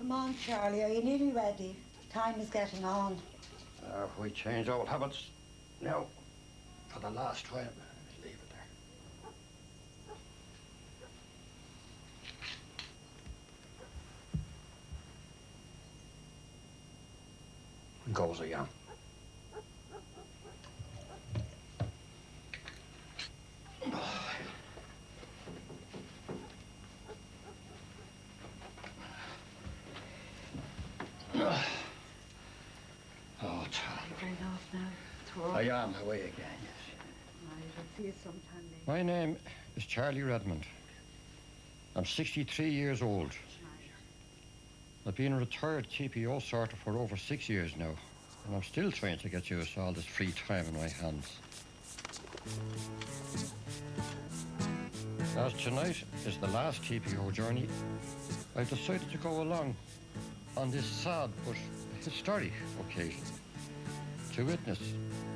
Come on, Charlie, are you nearly ready? Time is getting on. If we change old habits now, for the last time, leave it there. Goes a yam. Oh, Charlie. You're enough now. I am away again, yes. I'll see you sometime later. My name is Charlie Redmond. I'm 63 years old. I've been a retired TPO sorter for over 6 years now, and I'm still trying to get used to all this free time in my hands. As tonight is the last TPO journey, I've decided to go along on this sad but historic occasion to witness,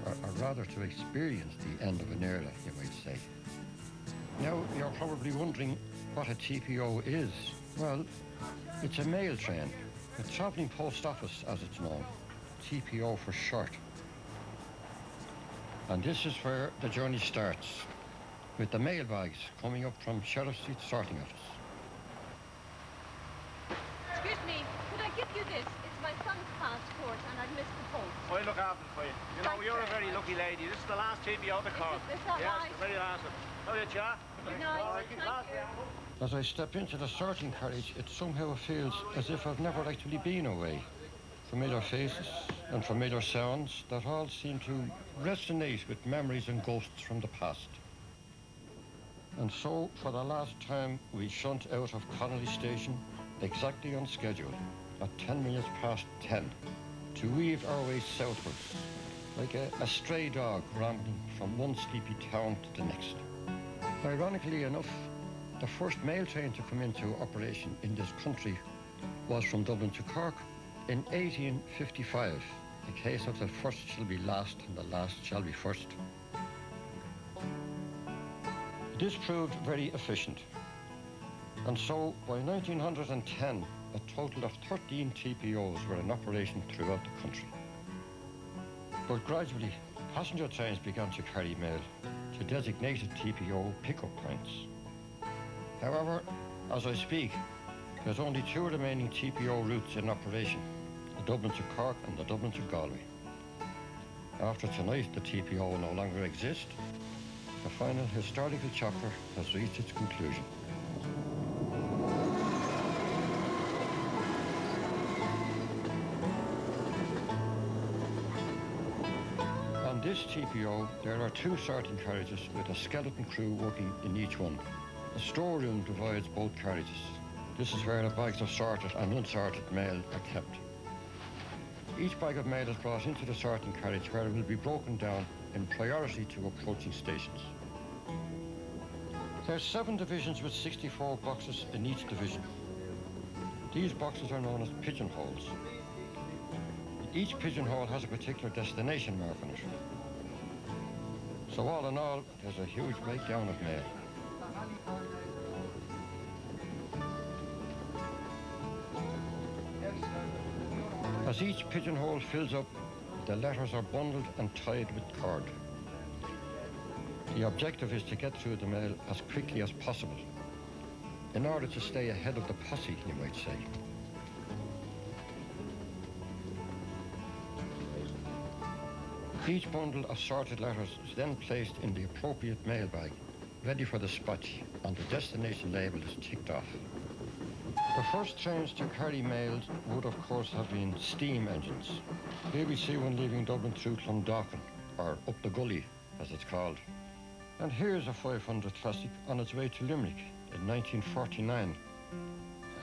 or rather to experience the end of an era, you might say. Now, you're probably wondering what a TPO is. Well, it's a mail train, a travelling post office as it's known, TPO for short. And this is where the journey starts, with the mail bags coming up from Sheriff Street sorting office. Excuse me, could I give you this? It's my son's passport and I've missed the post. I'll look after it for you. You know, you're a very lucky lady. This is the last TPO of the Cork. Is that yes, right? the very last one. How are you, Cha? Good night. All right, keep Thank you. As I step into the sorting carriage, it somehow feels as if I've never actually been away. Familiar faces and familiar sounds that all seem to resonate with memories and ghosts from the past. And so, for the last time, we shunt out of Connolly Station exactly on schedule at 10 minutes past 10 to weave our way southwards like a stray dog rambling from one sleepy town to the next. Ironically enough, the first mail train to come into operation in this country was from Dublin to Cork in 1855, a case of the first shall be last and the last shall be first. This proved very efficient, and so by 1910 a total of 13 TPOs were in operation throughout the country. But gradually passenger trains began to carry mail to designated TPO pickup points. However, as I speak, there's only 2 remaining TPO routes in operation, the Dublin to Cork and the Dublin to Galway. After tonight, the TPO no longer exists. The final historical chapter has reached its conclusion. On this TPO, there are 2 sorting carriages with a skeleton crew working in each one. A storeroom divides both carriages. This is where the bags of sorted and unsorted mail are kept. Each bag of mail is brought into the sorting carriage where it will be broken down in priority to approaching stations. There are 7 divisions with 64 boxes in each division. These boxes are known as pigeonholes. Each pigeonhole has a particular destination mark on it. So all in all, there's a huge breakdown of mail. As each pigeonhole fills up, the letters are bundled and tied with cord. The objective is to get through the mail as quickly as possible, in order to stay ahead of the posse, you might say. Each bundle of sorted letters is then placed in the appropriate mail bag, ready for dispatch, and the destination label is ticked off. The first trains to carry mail would of course have been steam engines. Here we see one leaving Dublin through Clondalkin, or up the gully as it's called. And here's a 500 classic on its way to Limerick in 1949.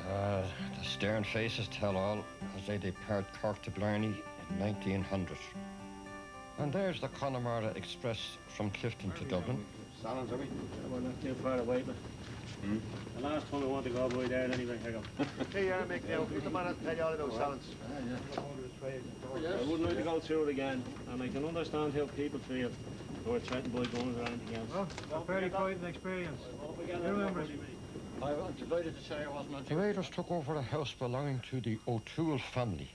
The stern faces tell all as they depart Cork to Blarney in 1900. And there's the Connemara Express from Clifton to Dublin. Salons, are we? We're not too far away, but the last time I want to go by there anyway, here you go. Hey, you're making out. Who's the man that tell you all about Salons? I wouldn't like to go through it again, and I can understand how people feel who are threatened by guns or anything else. Well, a very frightening experience. Who remembers? I I'm delighted to say I wasn't on The raiders took over a house belonging to the O'Toole family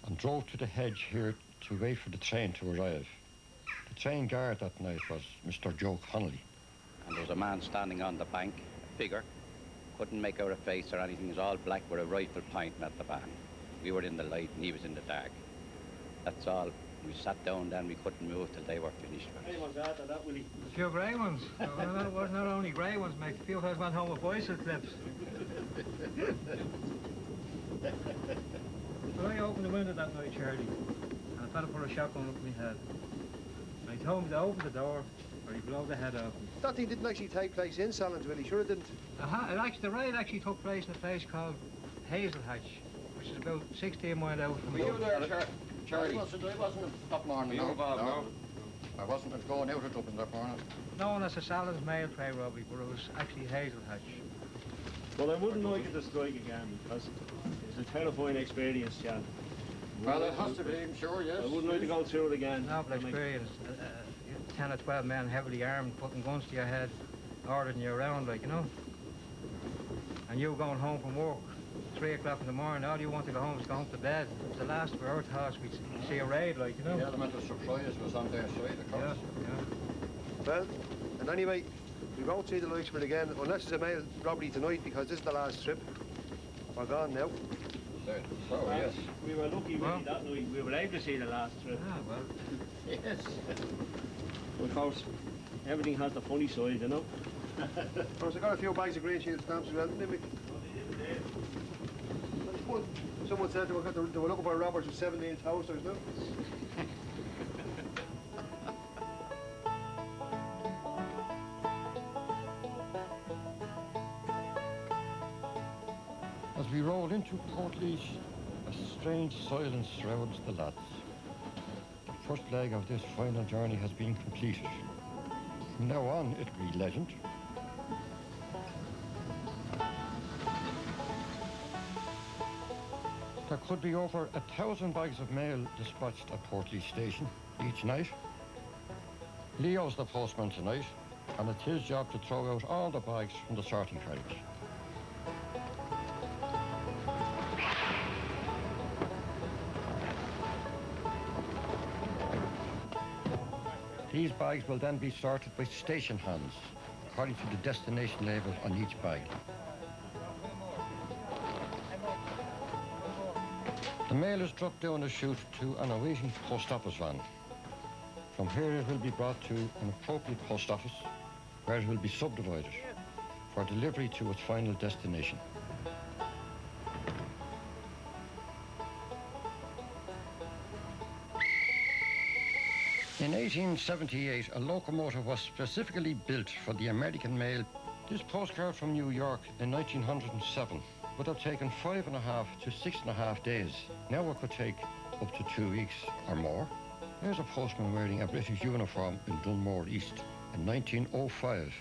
and drove to the hedge here to wait for the train to arrive. The train guard that night was Mr. Joe Connolly. And there was a man standing on the bank, a figure. Couldn't make out a face or anything. He was all black with a rifle pointing at the van. We were in the light and he was in the dark. That's all. We sat down then, we couldn't move till they were finished. Anyone's after that, Willie? A few grey ones. Well, it wasn't only grey ones, mate. A few fellas went home with bicycle clips. But I opened the window that night, Charlie, and a fella put a shotgun up my head. And he told me to open the door, or he'd blow the head off me. That thing didn't actually take place in Salins, Willie. Sure it didn't. The raid actually took place in a place called Hazelhatch, which is about 16 miles out from Were you Dublin. there, Charlie? I wasn't that morning. No. I wasn't going out of Dublin that morning. Known as the Salins mail train robbery, but it was actually Hazelhatch. Well, I wouldn't like it to strike again because it's a terrifying experience, Chad. Well, it has to be, I'm sure, yes. I wouldn't like to go through it again. Novel experience. 10 or 12 men heavily armed, putting guns to your head, ordering you around, like, you know. And you going home from work, 3 o'clock in the morning, all you want to go home is go home to bed. It was the last of our thoughts we'd see a raid, like, you know. The element of surprise was on their side, of course. Yeah. Well, and anyway, we won't see the likes of it again unless it's a mail robbery tonight because this is the last trip. We're gone now. So, yes. We were lucky really that night. We were able to see the last trip. Ah, well. Yes. Of course, everything has the funny side, you know. Of course, I got a few bags of green shield stamps as well, didn't we? Someone said they were looking for robbers with 17 toasters, no? As we rolled into Portlaoise, a strange silence surrounds the lads. The first leg of this final journey has been completed. From now on, it'll be legend. There could be over 1,000 bags of mail dispatched at Portlaoise station each night. Leo's the postman tonight, and it's his job to throw out all the bags from the sorting carriage. These bags will then be sorted by station hands, according to the destination label on each bag. The mail is dropped down a chute to an awaiting post office van. From here it will be brought to an appropriate post office, where it will be subdivided for delivery to its final destination. In 1878, a locomotive was specifically built for the American mail. This postcard from New York in 1907 would have taken 5.5 to 6.5 days. Now it could take up to 2 weeks or more. Here's a postman wearing a British uniform in Dunmore East in 1905.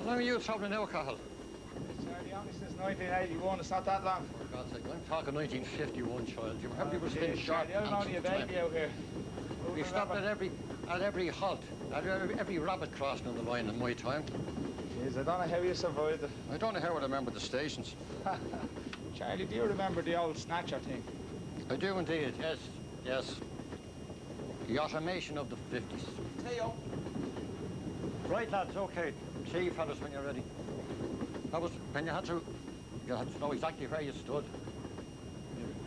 How long are you travelling now, Cahill? Charlie, only since 1981, it's not that long. For God's sake, I'm talking 1951, child. You remember people staying short? Charlie, I'm only a baby out here. We stopped at every halt, at every rabbit crossing on the line in my time. Jeez, I don't know how you survived it. I don't know how I remember the stations. Charlie, do you remember the old snatcher thing? I do indeed, yes, yes. The automation of the 50s. Theo. Right, lads, okay. See you fellas when you're ready. That was when you had to know exactly where you stood.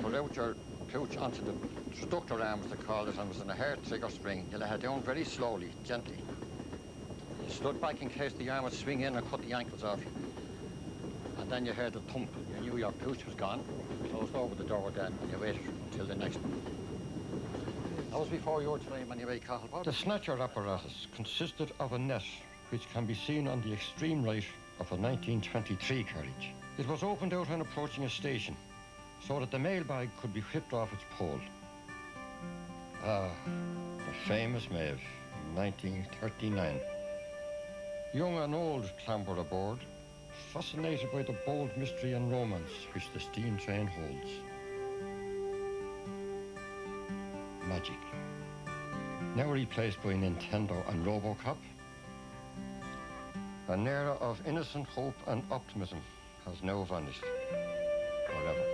Put out your pouch onto the structure arm, as they called it, and it was in a hair trigger spring. You let it down very slowly, gently. You stood back in case the arm would swing in and cut the ankles off you. And then you heard the thump. You knew your pouch was gone. Closed over the door then, and you waited until the next one. That was before your time anyway, Cathal. The snatcher apparatus consisted of a net which can be seen on the extreme right of a 1923 carriage. It was opened out when approaching a station so that the mailbag could be whipped off its pole. Ah, the famous Maeve, 1939. Young and old clambered aboard, fascinated by the bold mystery and romance which the steam train holds. Magic. Now replaced by Nintendo and RoboCop, an era of innocent hope and optimism has now vanished forever.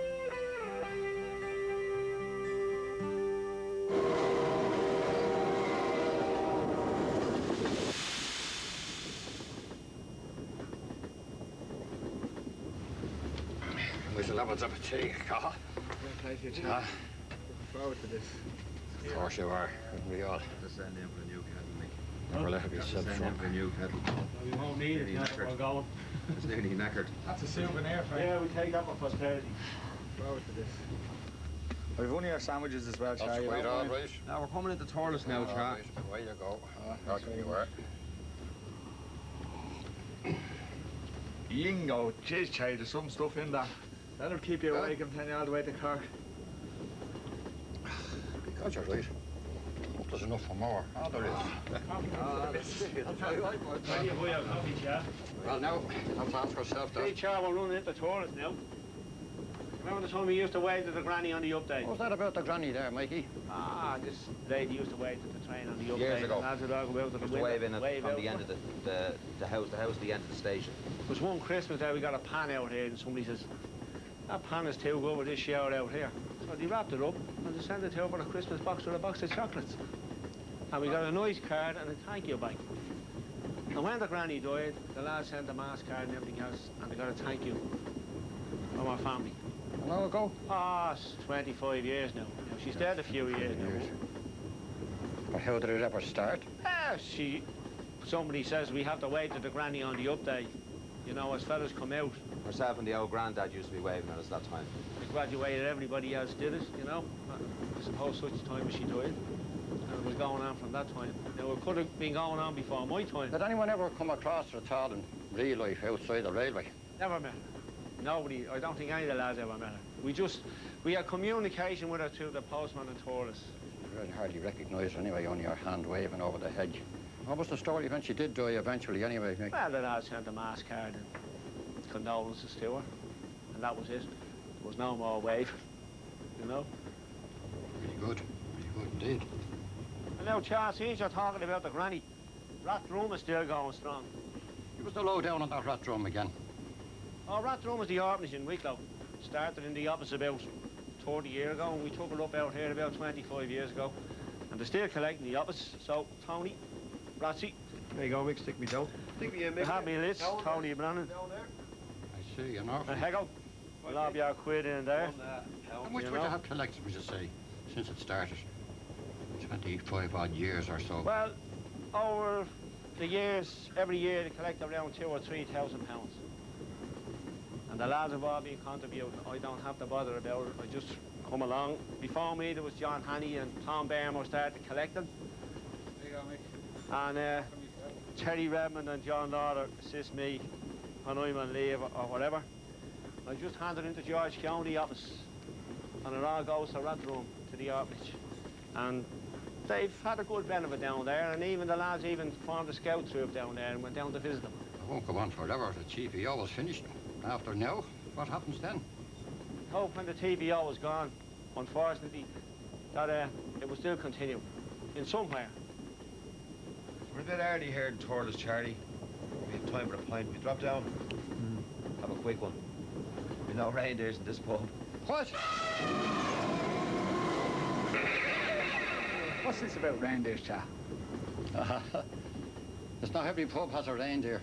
There's levels of a tea, Cathal. Looking forward to this. Of course you are, wouldn't we all? Just send in for a new kettle, Mick. Never let it be said Send in for a new kettle. We won't need it, we're going. It's nearly knackered. That's a souvenir, Frank. Yeah, we take that for posterity. Forward to this. We've only our sandwiches as well, That's Charlie. quite all right. Now we're coming into Torless now, All Char. right, away you go. That's where you were. Yingo, jeez, Charlie, there's some stuff in that. That'll keep you awake and send you all the way to Cork. God, you're right. Hope there's enough for more. Oh, there is. Coffee, Char. Well, now, let's ask ourselves Hey, that. Char, we're running into tourists now. Remember the time we used to wave to the granny on the update? What was that about the granny there, Mikey? Ah, this lady used to wave to the train on the update. Years ago. Lads would all go out to the Just window, wave in it from out. the end of the house at the end of the station. There was one Christmas there, we got a pan out here, and somebody says, that pan is too good with this shower out here. So they wrapped it up, and they sent it to her for a Christmas box with a box of chocolates. And we got a nice card and a thank you bag. And when the granny died, the lads sent a mass card and everything else, and they got a thank you from our family. How long ago? Ah, it's 25 years now. She's dead a few years now. But how did it ever start? Somebody says we have to wait to the granny on the update. You know, as fellas come out, Herself and the old granddad used to be waving at us that time. they graduated, everybody else did it, you know. I suppose such time as she died. And it was going on from that time. Now, it could have been going on before my time. Did anyone ever come across her at all in real life outside the railway? Never met her. Nobody, I don't think any of the lads ever met her. We had communication with her through the postman and tourists. You really hardly recognise her anyway, only her hand waving over the hedge. What was the story when she did die eventually anyway, Mick? Well, the lads sent a mass card and condolences to her. And that was it. There was no more wave, you know. Really good indeed. And now, Charles, since you're talking about the granny, Rat Room is still going strong. Give us the lowdown on that rat drum again. Oh, Rat Room is the orphanage in Wicklow. Started in the office about 30 years ago, and we took it up out here about 25 years ago. And they're still collecting the office. So, Tony, Ratsy, There you go, Mick, stick me down. Stick me in, Mick. have me list, Tony Brennan. I see, you know. And Hegel, we'll have your quid in there. How much you would you know. have collected, would you say, since it started? 25 odd years or so. Well, over the years, every year they collect around £2,000 or £3,000. And the lads have all been contributing. I don't have to bother about it. I just come along. Before me, there was John Hanney and Tom Bermo started collecting. There you go, Mick. And Terry Redmond and John Lauder assist me when I'm on leave or whatever. I just hand it into George County office, and it all goes to Rat Room, to the orphanage. And they've had a good benefit down there, and even the lads even formed a scout troop down there and went down to visit them. It won't go on forever. The TVO was finished. After now, what happens then? Hope when the TVO was gone, unfortunately, that it will still continue in somewhere. We're a bit early here in Torless, Charlie. We have time for a pint. We drop down. Have a quick one. no reindeers in this pub. What? What's this about reindeers, chap? It's not every pub has a reindeer.